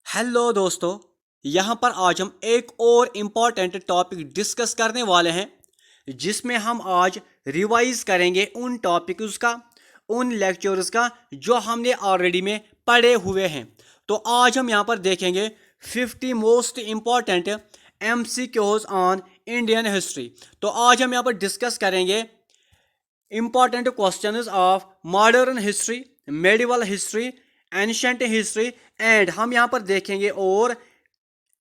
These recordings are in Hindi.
हेलो दोस्तों। यहाँ पर आज हम एक और इम्पॉर्टेंट टॉपिक डिस्कस करने वाले हैं जिसमें हम आज रिवाइज करेंगे उन टॉपिक्स का, उन लेक्चर्स का जो हमने ऑलरेडी में पढ़े हुए हैं। तो आज हम यहाँ पर देखेंगे 50 most important MCQs on Indian history. तो आज हम यहाँ पर डिस्कस करेंगे important questions of modern history, medieval history, ancient history and हम यहाँ पर देखेंगे और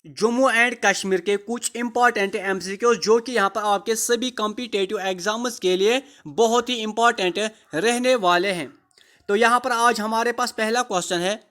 जम्मू एंड कश्मीर के कुछ इंपॉर्टेंट MCQs जो कि यहाँ पर आपके सभी कॉम्पिटिटिव एग्जाम्स के लिए बहुत ही इंपॉर्टेंट रहने वाले हैं। तो यहाँ पर आज हमारे पास पहला क्वेश्चन है,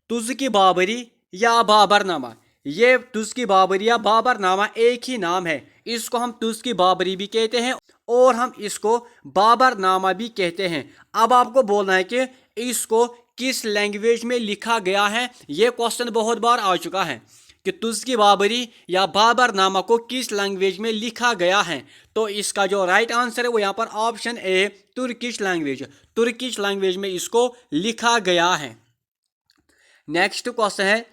तुज़की बाबरी या बाबरनामा। ये तुज़की बाबरी या बाबरनामा एक ही नाम है। इसको हम तुज़की बाबरी भी कहते हैं और हम इसको बाबरनामा भी कहते हैं। अब आपको बोलना है कि इसको किस लैंग्वेज में लिखा गया है। ये क्वेश्चन बहुत बार आ चुका है कि तुज़की बाबरी या बाबरनामा को किस लैंग्वेज में लिखा गया है। तो इसका जो राइट आंसर है वो यहाँ पर option A, Turkish language. Turkish language में इसको लिखा गया है। नेक्स्ट क्वेश्चन है,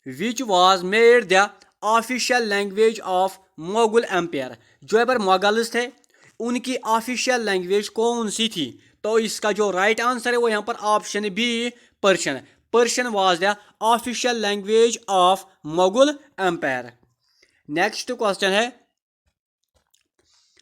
which was made the official language of Mughal Empire. जो यहाँ पर मुगल्स थे उनकी ऑफिशियल लैंग्वेज कौन सी थी। तो इसका जो राइट आंसर है वो यहाँ पर option B, Persian. Persian was the official language of Mughal empire. Next question है,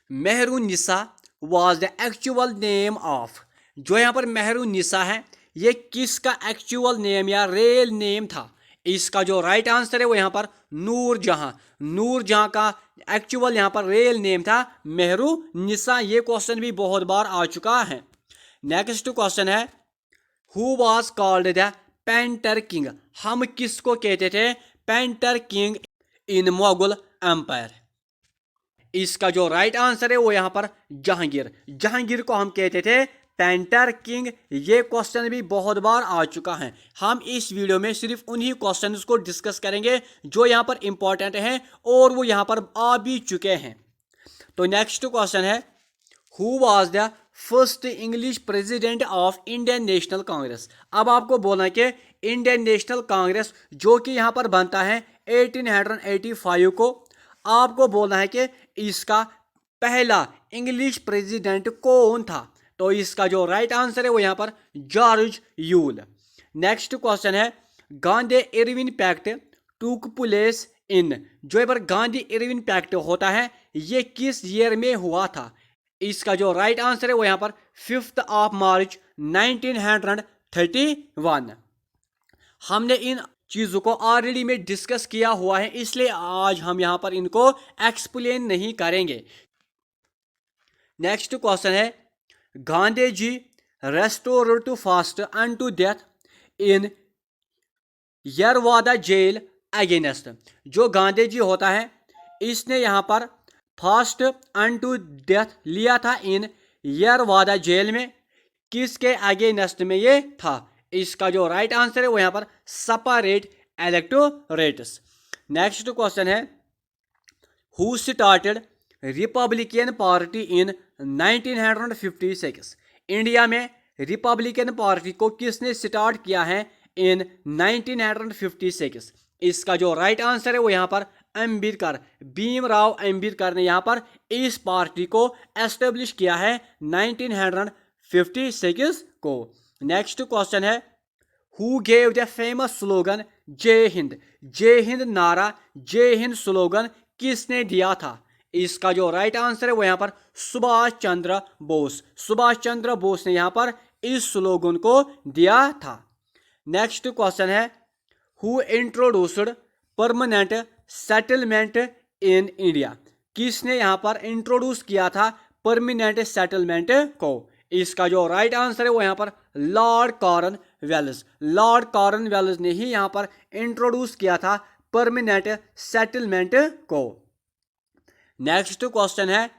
Mehrunnisa was the actual name of. जो यहाँ पर मेहरुन्निसा है ये किसका एक्चुअल नेम या रियल नेम था। इसका जो राइट आंसर है वो यहाँ पर नूरजहां। नूरजहां का एक्चुअल यहाँ पर रियल नेम था मेहरुन्निसा। ये क्वेश्चन भी बहुत बार आ चुका है। नेक्स्ट क्वेश्चन है, who was called the painter king. हम किसको कहते थे painter king in Mughal Empire. इसका जो राइट आंसर है वो यहाँ पर जहांगीर। जहांगीर को हम कहते थे पेंटर किंग। ये क्वेश्चन भी बहुत बार आ चुका है। हम इस वीडियो में सिर्फ उन्हीं क्वेश्चंस को डिस्कस करेंगे जो यहाँ पर इंपॉर्टेंट हैं और वो यहाँ पर आ भी चुके हैं। तो नेक्स्ट क्वेश्चन है, who was the first English president of Indian national Congress. अब आपको बोलना है कि इंडियन नेशनल कांग्रेस जो कि यहाँ पर बनता है 1885 को, आपको बोलना है कि इसका पहला इंग्लिश प्रेसिडेंट कौन था। तो इसका जो राइट आंसर है वो यहाँ पर जॉर्ज यूल। नेक्स्ट क्वेश्चन है, Gandhi Irwin pact took place in. जो यहाँ पर गांधी इरविन पैक्ट होता है ये किस ईयर में हुआ था। इसका जो राइट आंसर है वो यहाँ पर 5 मार्च 1931। हमने इन चीज़ों को ऑलरेडी में डिस्कस किया हुआ है इसलिए आज हम यहाँ पर इनको एक्सप्लेन नहीं करेंगे। नेक्स्ट क्वेश्चन है, Gandhi ji restored to fast unto death in Yerwada jail against. जो गांधी जी होता है इसने यहाँ पर फास्ट अनटू डेथ लिया था इन यरवादा जेल में। किसके अगेंस्ट में ये था। इसका जो राइट आंसर है वो यहाँ पर सेपरेट इलेक्टोरेट्स। नेक्स्ट क्वेश्चन है, who started Republican party in 1956। India में रिपब्लिकन पार्टी को किसने स्टार्ट किया है इन 1956। इसका जो राइट आंसर है वो यहाँ पर अम्बेडकर, भीमराव अम्बेडकर ने यहाँ पर इस पार्टी को एस्टेब्लिश किया है 1956 को। नेक्स्ट क्वेश्चन है, who gave the famous slogan जय हिंद। जय हिंद नारा, जय हिंद स्लोगन किसने दिया था। इसका जो राइट आंसर है वो यहाँ पर सुभाष चंद्र बोस। सुभाष चंद्र बोस ने यहाँ पर इस स्लोगन को दिया था। नेक्स्ट क्वेश्चन है, who introduced permanent settlement in India. किसने यहाँ पर इंट्रोड्यूस किया था परमानेंट सेटलमेंट को। इसका जो राइट आंसर है वो यहाँ पर लॉर्ड कॉर्नवेलिस। लॉर्ड कॉर्नवेलिस ने ही यहाँ पर इंट्रोड्यूस किया था परमानेंट सेटलमेंट को। नेक्स्ट क्वेश्चन है,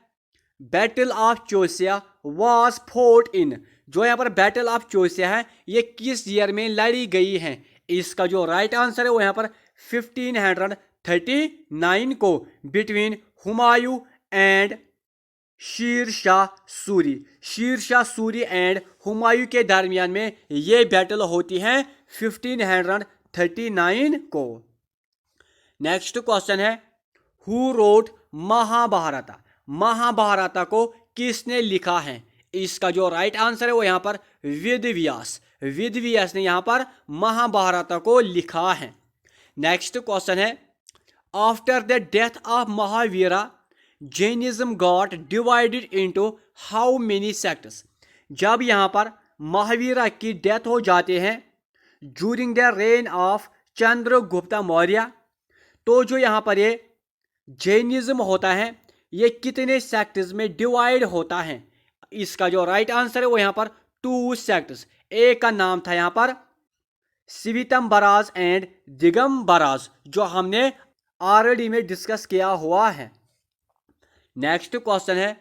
battle of चौसिया was fought in. जो यहाँ पर बैटल ऑफ चौसिया है ये किस ईयर में लड़ी गई है। इसका जो राइट आंसर है वो यहाँ पर 1539 को between Humayun and Sher Shah Suri. Sher Shah Suri and Humayun के दरमियान में ये बैटल होती है 1539 39 को। नेक्स्ट क्वेश्चन है हु रोट महाभारत। महाभारत को किसने लिखा है? इसका जो राइट आंसर है वो यहाँ पर वेद व्यास। वेद व्यास ने यहाँ पर महाभारत को लिखा है। नेक्स्ट क्वेश्चन है after the death of Mahavira Jainism got divided into how many sects. जब यहाँ पर महावीरा की डेथ हो जाते हैं during the reign of Chandragupta Maurya, तो जो यहाँ पर ये जैनिज्म होता है ये कितने सेक्ट्स में डिवाइड होता है? इसका जो राइट आंसर है वो यहाँ पर 2 सेक्ट्स। एक का नाम था यहाँ पर सिवितम्बराज एंड दिगंबराज, जो हमने ऑलरेडी में डिस्कस किया हुआ है। नेक्स्ट क्वेश्चन है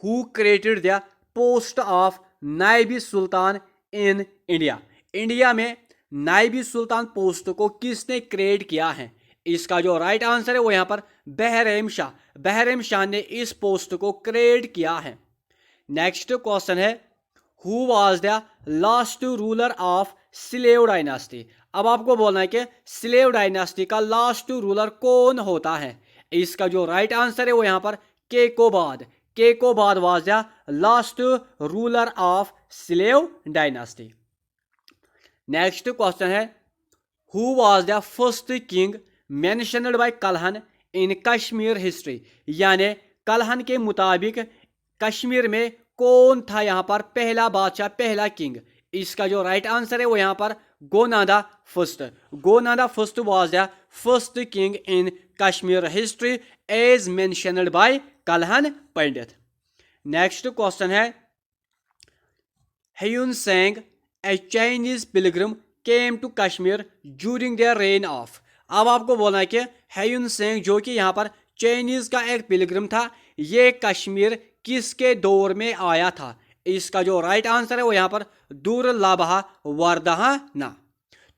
who created the post of Naibi Sultan in India. India में नायबी सुल्तान पोस्ट को किसने क्रिएट किया है? इसका जो राइट आंसर है वो यहाँ पर बहरम शाह। बहरम शाह ने इस पोस्ट को क्रिएट किया है। नेक्स्ट क्वेश्चन है who was the last ruler of slave dynasty. अब आपको बोलना है कि स्लेव डायनास्टी का लास्ट रूलर कौन होता है? इसका जो राइट आंसर है वो यहाँ पर Kaikobad. Kaikobad was the last ruler of slave dynasty. Next question है who was the first king mentioned by Kalhana in Kashmir history. यानी कल्हन के मुताबिक कश्मीर में कौन था यहाँ पर पहला बादशाह, पहला किंग? इसका जो राइट आंसर है वो यहाँ पर Gonanda first. Gonanda first was the first king in Kashmir history as mentioned by Kalhana Pandit. Next question है Hiuen Tsang a Chinese pilgrim came to Kashmir during the reign of. अब आपको बोलना है कि ह्यून सेंग जो कि यहाँ पर चाइनीज का एक पिलग्रिम था, ये कश्मीर किसके दौर में आया था? इसका जो राइट आंसर है वो यहाँ पर दुर्लभा वर्धना।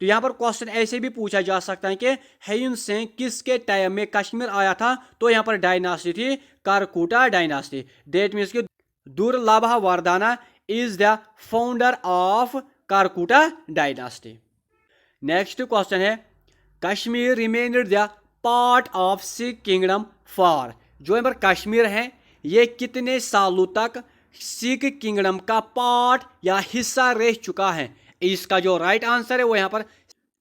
तो यहाँ पर क्वेश्चन ऐसे भी पूछा जा सकता है कि ह्यून सेंग किसके टाइम में कश्मीर आया था? तो यहाँ पर डायनास्टी थी कारकुटा डायनास्टी। डेट मीन्स कि Durlabha Vardhana is the founder of Karkota dynasty. Next question है Kashmir remained the part of Sikh kingdom for. जो यहाँ पर कश्मीर है ये कितने सालों तक सिख किंगडम का पार्ट या हिस्सा रह चुका है? इसका जो राइट आंसर है वो यहाँ पर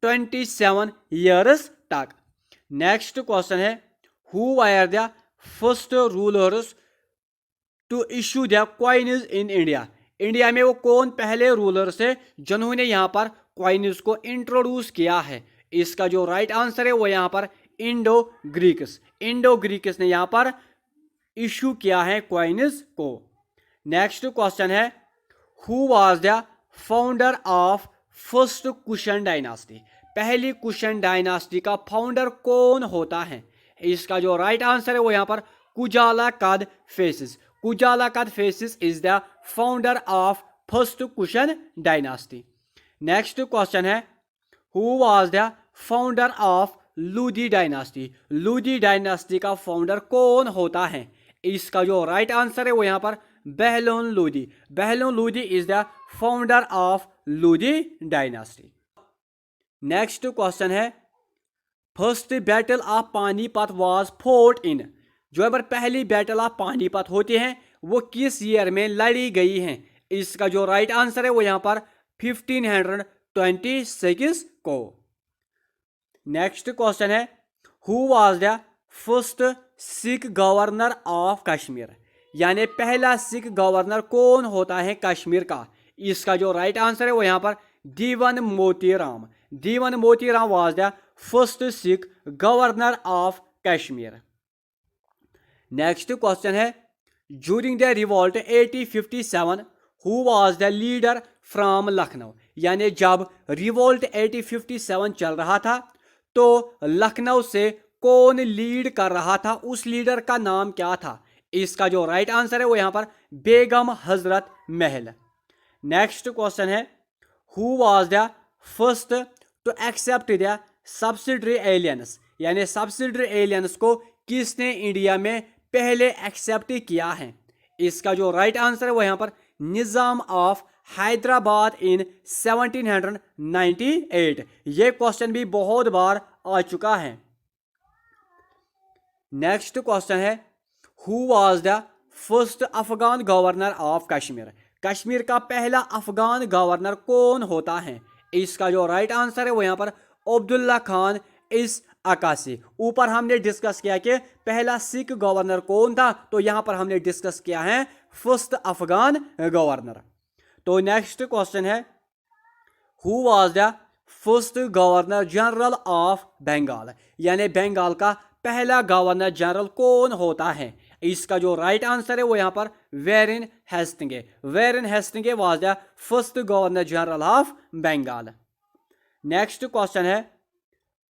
27 ईयर्स तक। नेक्स्ट क्वेश्चन है who were the first rulers to issue the coins in India. India में वो कौन पहले रूलर्स थे जिन्होंने यहाँ पर कॉइन्स को इंट्रोड्यूस किया है? इसका जो राइट आंसर है वो यहाँ पर इंडो ग्रीक्स। इंडो ग्रीक्स ने यहाँ पर इशू किया है कॉइन्स को। नेक्स्ट क्वेश्चन है who was the founder of first Kushan dynasty. पहली कुशन डायनास्टी का फाउंडर कौन होता है? इसका जो राइट आंसर है वो यहाँ पर कुजाला Kadphises. Kujula Kadphises is the founder of first Kushan dynasty. Next question है who was the founder of Lodi dynasty. Lodi dynasty का फाउंडर कौन होता है? इसका जो राइट आंसर है वो यहाँ पर Bahlol Lodi. Bahlol Lodi is the founder of Lodi dynasty. Next question है first battle of Panipat was fought in. जो यहाँ पर पहली बैटल ऑफ पानीपत होती है वो किस ईयर में लड़ी गई है? इसका जो राइट आंसर है वो यहाँ पर 1526 को। नेक्स्ट क्वेश्चन है who was the first Sikh governor of Kashmir. यानी पहला सिख गवर्नर कौन होता है कश्मीर का? इसका जो राइट आंसर है वो यहाँ पर Diwan Motiram. Diwan Motiram was the first Sikh governor of Kashmir. Next question है during the revolt 1857 who was the leader from Lucknow. यानी जब रिवॉल्ट 1857 चल रहा था तो लखनऊ से कौन लीड कर रहा था? उस लीडर का नाम क्या था? इसका जो राइट आंसर है वो यहाँ पर बेगम हजरत महल। नेक्स्ट क्वेश्चन है who was the first to accept the subsidiary alliance. यानी सब्सिडरी एलियंस को किसने इंडिया में पहले एक्सेप्ट किया है? इसका जो राइट आंसर है वो यहाँ पर निज़ाम ऑफ हैदराबाद इन 1798? ये क्वेश्चन भी बहुत बार आ चुका है। नेक्स्ट क्वेश्चन है, who was the first Afghan governor of Kashmir? Kashmir का पहला अफगान गवर्नर कौन होता है? इसका जो राइट आंसर है वो यहाँ पर अब्दुल्ला खान इस अकासी। ऊपर हमने डिस्कस किया कि पहला सिख गवर्नर कौन था, तो यहाँ पर हमने डिस्कस किया है फर्स्ट अफगान गवर्नर। तो नेक्स्ट क्वेश्चन है, who was the first governor general of Bengal? यानी बंगाल का पहला गवर्नर जनरल कौन होता है? इसका जो राइट आंसर है वो यहाँ पर Warren Hastings. Warren Hastings was the first governor general of Bengal. Next question है,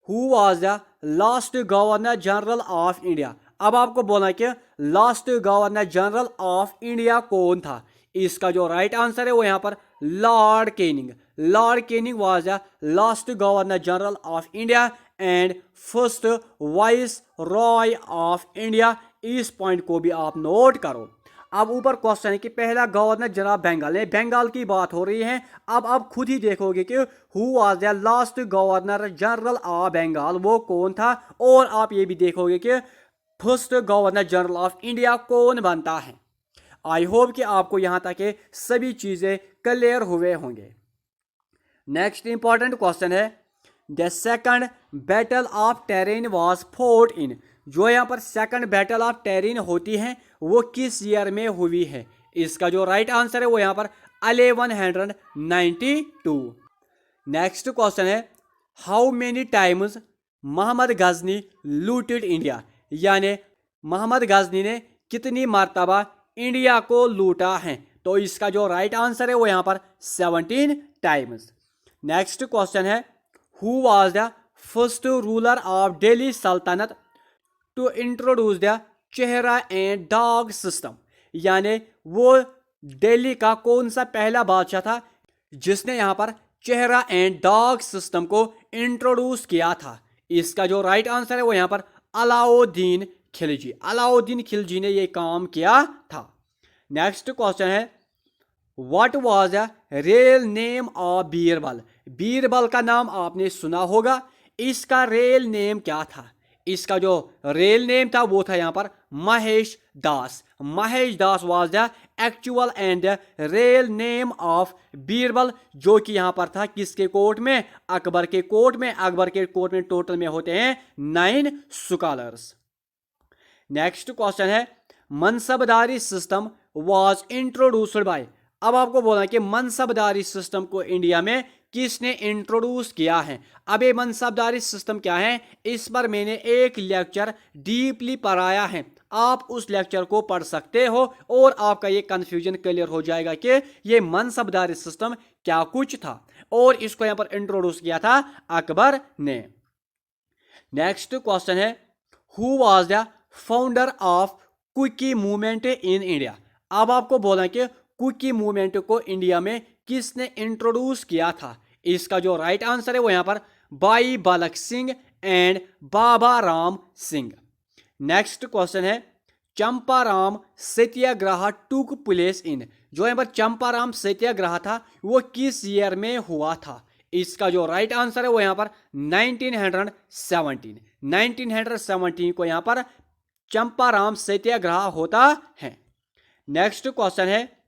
who was the last governor general of India? अब आपको बोला कि last governor general of India कौन था? इसका जो राइट आंसर है वो यहाँ पर Lord Canning. Lord Canning was the last governor general of India and first vice Roy of India. इस पॉइंट को भी आप नोट करो। अब ऊपर क्वेश्चन है कि पहला गवर्नर जनरल बंगाल है, बंगाल की बात हो रही है। अब आप खुद ही देखोगे कि who was the last governor general of Bengal, वो कौन था, और आप ये भी देखोगे कि first governor general of India कौन बनता है। आई होप कि आपको यहाँ तक के सभी चीज़ें क्लियर हुए होंगे। नेक्स्ट इंपॉर्टेंट क्वेश्चन है, the second battle of Tarain was fought in? जो यहाँ पर सेकंड बैटल ऑफ टेरिन होती है वो किस ईयर में हुई है? इसका जो राइट आंसर है वो यहाँ पर 1192। नेक्स्ट क्वेश्चन है, how many times Mohammad Ghazni looted India? यानी मोहम्मद गजनी ने कितनी मरतबा इंडिया को लूटा है? तो इसका जो राइट आंसर है वो यहाँ पर 17 टाइम्स। नेक्स्ट क्वेश्चन है, who was the first ruler of Delhi सल्तनत टू इंट्रोड्यूस द चेहरा एंड डॉग सिस्टम? यानी वो दिल्ली का कौन सा पहला बादशाह था जिसने यहाँ पर चेहरा एंड डॉग सिस्टम को इंट्रोड्यूस किया था? इसका जो राइट आंसर है वो यहाँ पर अलाउद्दीन खिलजी। अलाउद्दीन खिलजी ने ये काम किया था। नेक्स्ट क्वेश्चन है, what was the real name of Birbal? Birbal का नाम आपने सुना होगा, इसका रियल नेम क्या था? इसका जो रियल नेम था वो था यहाँ पर Mahesh Das. Mahesh Das was the actual and real name of Birbal, जो कि यहाँ पर था किसके कोर्ट में? अकबर के कोर्ट में। अकबर के कोर्ट में टोटल में होते हैं 9 स्कॉलर्स। नेक्स्ट क्वेश्चन है, मनसबदारी सिस्टम वाज इंट्रोड्यूस्ड बाय? अब आपको बोला कि मनसबदारी सिस्टम को इंडिया में किसने इंट्रोड्यूस किया है? अब ये मनसबदारी सिस्टम क्या है, इस पर मैंने एक लेक्चर डीपली पढ़ाया है, आप उस लेक्चर को पढ़ सकते हो और आपका ये कंफ्यूजन क्लियर हो जाएगा कि ये मनसबदारी सिस्टम क्या कुछ था, और इसको यहाँ पर इंट्रोड्यूस किया था अकबर ने। नेक्स्ट क्वेश्चन है, who was the founder of quickie movement in India? अब आपको बोला कि क्विकी मूवमेंट को इंडिया में किसने इंट्रोड्यूस किया था? इसका जो राइट आंसर है वो यहाँ पर भाई बालक Singh and Baba Ram Singh. Next question है, चंपाराम सत्याग्रह टुक प्लेस इन? जो यहाँ पर चंपाराम सत्याग्रह था वो किस ईयर में हुआ था? इसका जो राइट आंसर है वो यहाँ पर 1917 को यहाँ पर चंपाराम सत्याग्रह होता है। नेक्स्ट क्वेश्चन है,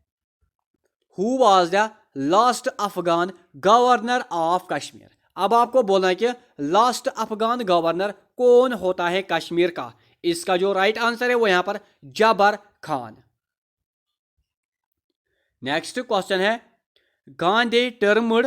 who was the last Afghan governor of Kashmir? अब आपको बोलना है कि लास्ट अफगान गवर्नर कौन होता है कश्मीर का? इसका जो राइट आंसर है वो यहाँ पर जबर खान। नेक्स्ट क्वेश्चन है, Gandhi termed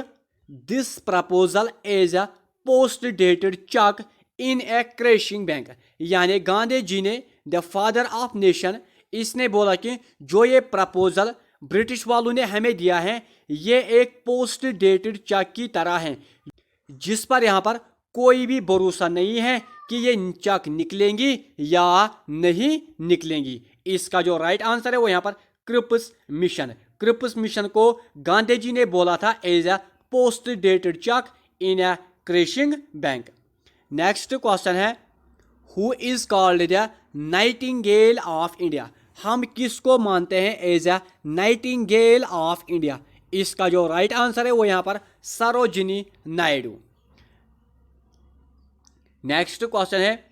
this proposal as a post dated cheque in a crashing bank? यानी गांधी जी ने द फादर ऑफ नेशन, इसने बोला कि जो ये प्रपोजल ब्रिटिश वालों ने हमें दिया है ये एक पोस्ट डेटेड चेक की तरह है, जिस पर यहाँ पर कोई भी भरोसा नहीं है कि ये चेक निकलेंगी या नहीं निकलेंगी। इसका जो राइट आंसर है वो यहाँ पर क्रिप्स मिशन। क्रिप्स मिशन को गांधी जी ने बोला था as a post dated cheque in a crashing bank. Next question है, who is called the nightingale of India? हम किसको मानते हैं as a nightingale of India? इसका जो राइट आंसर है वो यहाँ पर सरोजिनी नायडू। नेक्स्ट क्वेश्चन है,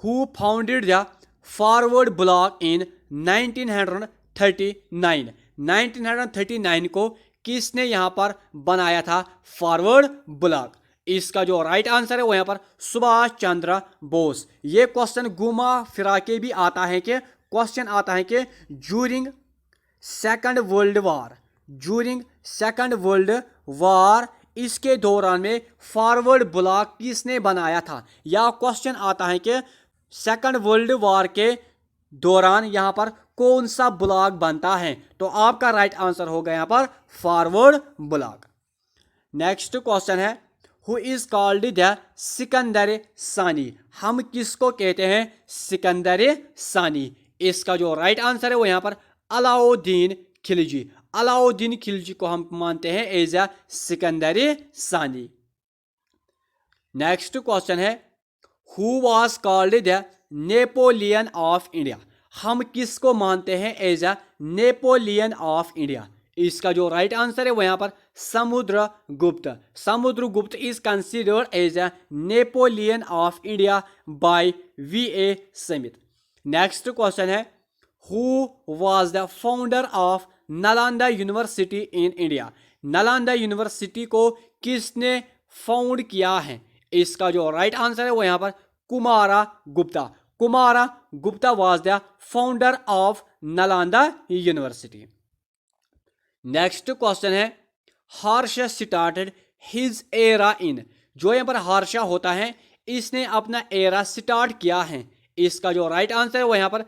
who founded the forward bloc in 1939? 1939 को किसने यहाँ पर बनाया था फॉरवर्ड ब्लॉक? इसका जो राइट आंसर है वो यहाँ पर सुभाष चंद्र बोस। ये क्वेश्चन घुमा फिरा के भी आता है कि क्वेश्चन आता है कि ज्यूरिंग सेकंड वर्ल्ड वार इसके दौरान में फॉरवर्ड ब्लॉक किसने बनाया था? या क्वेश्चन आता है कि सेकंड वर्ल्ड वार के दौरान यहाँ पर कौन सा ब्लॉक बनता है? तो आपका राइट आंसर होगा यहाँ पर फॉरवर्ड ब्लॉक। नेक्स्ट क्वेश्चन है, who is called the Sikandar सानी? हम किसको कहते हैं सिकंदर सानी? इसका जो राइट आंसर है वो यहाँ पर अलाउद्दीन खिलजी। अलाउद्दीन खिलजी को हम मानते हैं as a Sikandar Sani. Next question है, who was called the Napoleon of India? हम किसको मानते हैं as a Napoleon of India? इसका जो राइट आंसर है वो यहाँ पर Samudragupta. Samudragupta is considered as a Napoleon of India by V.A. Smith. Next question है, who was the founder of Nalanda university in India? Nalanda university को किसने फाउंड किया है? इसका जो राइट आंसर है वो यहाँ पर Kumara Gupta. Kumara Gupta was the founder of Nalanda university. Next question है, हर्ष स्टार्टेड हिज एरा इन? जो यहाँ पर हर्ष होता है इसने अपना एरा स्टार्ट किया है। इसका जो राइट आंसर है वो यहाँ पर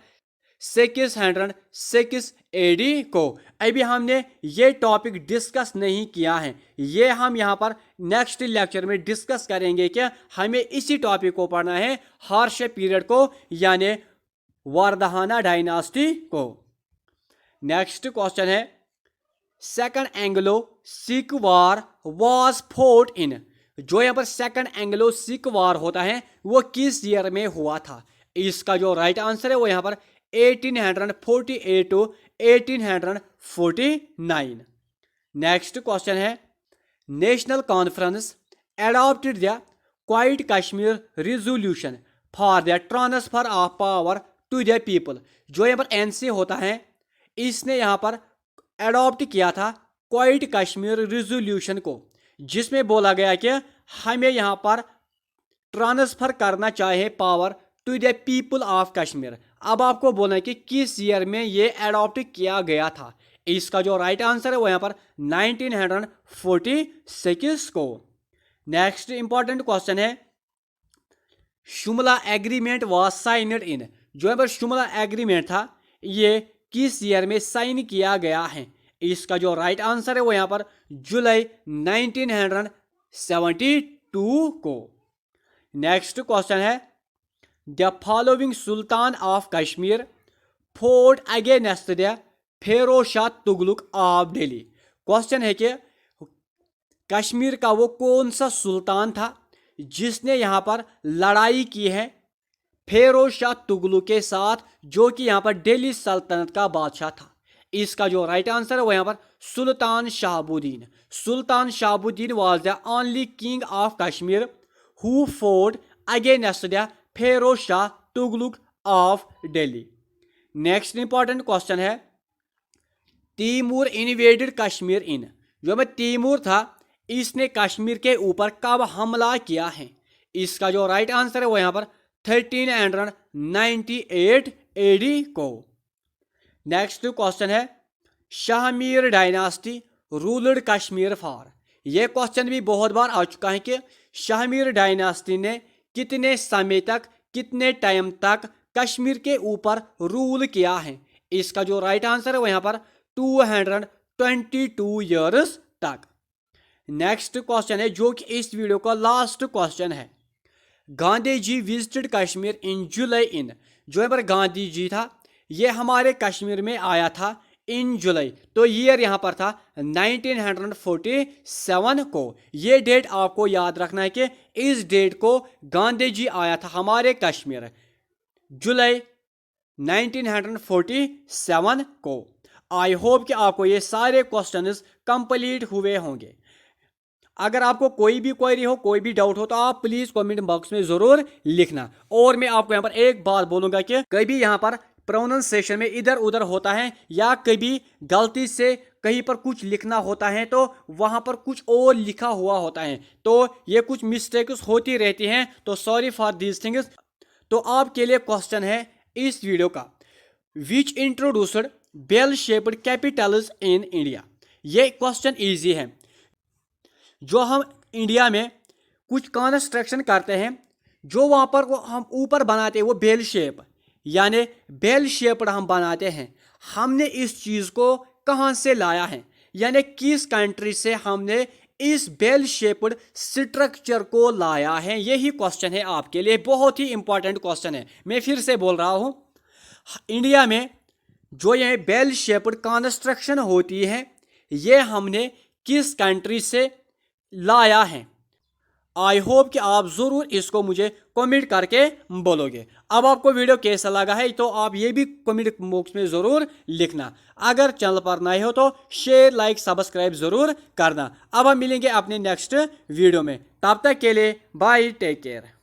606 AD को। अभी हमने ये टॉपिक डिस्कस नहीं किया है, ये हम यहाँ पर नेक्स्ट लेक्चर में डिस्कस करेंगे कि हमें इसी टॉपिक को पढ़ना है, हर्ष पीरियड को यानी वर्धमाना डायनास्टी को। नेक्स्ट क्वेश्चन है, second Anglo Sikh war was fought in? जो यहाँ पर सेकंड एंग्लो सिख वार होता है वो किस ईयर में हुआ था? इसका जो राइट आंसर है वो यहाँ पर 1848 टू 1849। नेक्स्ट क्वेश्चन है, National Conference adopted the quit Kashmir resolution for the transfer of power to the people? जो यहाँ पर NC होता है इसने यहाँ पर एडॉप्ट किया था क्वाइट कश्मीर रिजोल्यूशन को, जिसमें बोला गया कि हमें यहाँ पर ट्रांसफर करना चाहिए power to the people of Kashmir. अब आपको बोलना है कि किस ईयर में ये एडॉप्ट किया गया था? इसका जो राइट आंसर है वो यहाँ पर 1946 को। नेक्स्ट इंपॉर्टेंट क्वेश्चन है, शिमला एग्रीमेंट वाज साइनड इन? जो यहाँ पर शिमला एग्रीमेंट था ये किस ईयर में साइन किया गया है? इसका जो राइट आंसर है वो यहाँ पर जुलाई 1972 को। नेक्स्ट क्वेश्चन है, the following sultan of Kashmir fought against the Firoz Shah Tughlaq of Delhi? Question है कि कश्मीर का वो कौन सा सुल्तान था जिसने यहाँ पर लड़ाई की है फिरोज शाह तुगलक के साथ, जो कि यहाँ पर दिल्ली सल्तनत का बादशाह था? इसका जो राइट आंसर है वो यहाँ पर Sultan Shahabuddin. Sultan Shahabuddin was the only king of Kashmir who fought against the Firoz Shah Tughlaq of Delhi. Next important question है, तैमूर इन्वेडेड कश्मीर इन? जो में तैमूर था इसने कश्मीर के ऊपर कब हमला किया है? इसका जो राइट आंसर है वो यहाँ पर 1398 AD को। नेक्स्ट क्वेश्चन है, Shahmir dynasty ruled Kashmir for? यह क्वेश्चन भी बहुत बार आ चुका है कि शाहमीर डायनास्टी ने कितने समय तक, कितने टाइम तक कश्मीर के ऊपर रूल किया है? इसका जो राइट आंसर है वो यहाँ पर 222 ईयर्स तक। नेक्स्ट क्वेश्चन है जो कि इस वीडियो का लास्ट क्वेश्चन है, गांधी जी विजिटेड कश्मीर इन जुलाई इन? जो यहाँ पर गांधी जी था ये हमारे कश्मीर में आया था इन जुलाई, तो ईयर यहाँ पर था 1947 को। ये डेट आपको याद रखना है कि इस डेट को गांधी जी आया था हमारे कश्मीर जुलाई 1947 को। आई होप कि आपको ये सारे क्वेश्चंस कंप्लीट हुए होंगे। अगर आपको कोई भी क्वेरी हो, कोई भी डाउट हो, तो आप प्लीज कमेंट बॉक्स में जरूर लिखना। और मैं आपको यहाँ पर एक बात बोलूंगा कि कभी यहाँ पर प्रोनाउंसिएशन में इधर उधर होता है या कभी गलती से कहीं पर कुछ लिखना होता है तो वहां पर कुछ और लिखा हुआ होता है, तो ये कुछ मिस्टेक्स होती रहती हैं, तो सॉरी फॉर दीज थिंग्स। तो आपके लिए क्वेश्चन है इस वीडियो का, which introduced bell shaped capitals in India. ये क्वेश्चन इजी है। जो हम इंडिया में कुछ कंस्ट्रक्शन करते हैं, जो वहाँ पर वो हम ऊपर बनाते हैं वो बेल शेप, यानी बेल शेप्ड हम बनाते हैं। हमने इस चीज़ को कहाँ से लाया है, यानी किस कंट्री से हमने इस बेल शेप्ड स्ट्रक्चर को लाया है, यही क्वेश्चन है आपके लिए। बहुत ही इंपॉर्टेंट क्वेश्चन है। मैं फिर से बोल रहा हूँ, इंडिया में जो ये बेल शेप्ड कंस्ट्रक्शन होती है, ये हमने किस कंट्री से लाया है। आई होप कि आप ज़रूर इसको मुझे कमेंट करके बोलोगे। अब आपको वीडियो कैसा लगा है तो आप ये भी कमेंट बॉक्स में ज़रूर लिखना। अगर चैनल पर नए हो तो शेयर, लाइक, सब्सक्राइब ज़रूर करना। अब हम मिलेंगे अपने नेक्स्ट वीडियो में, तब तक के लिए बाय, टेक केयर।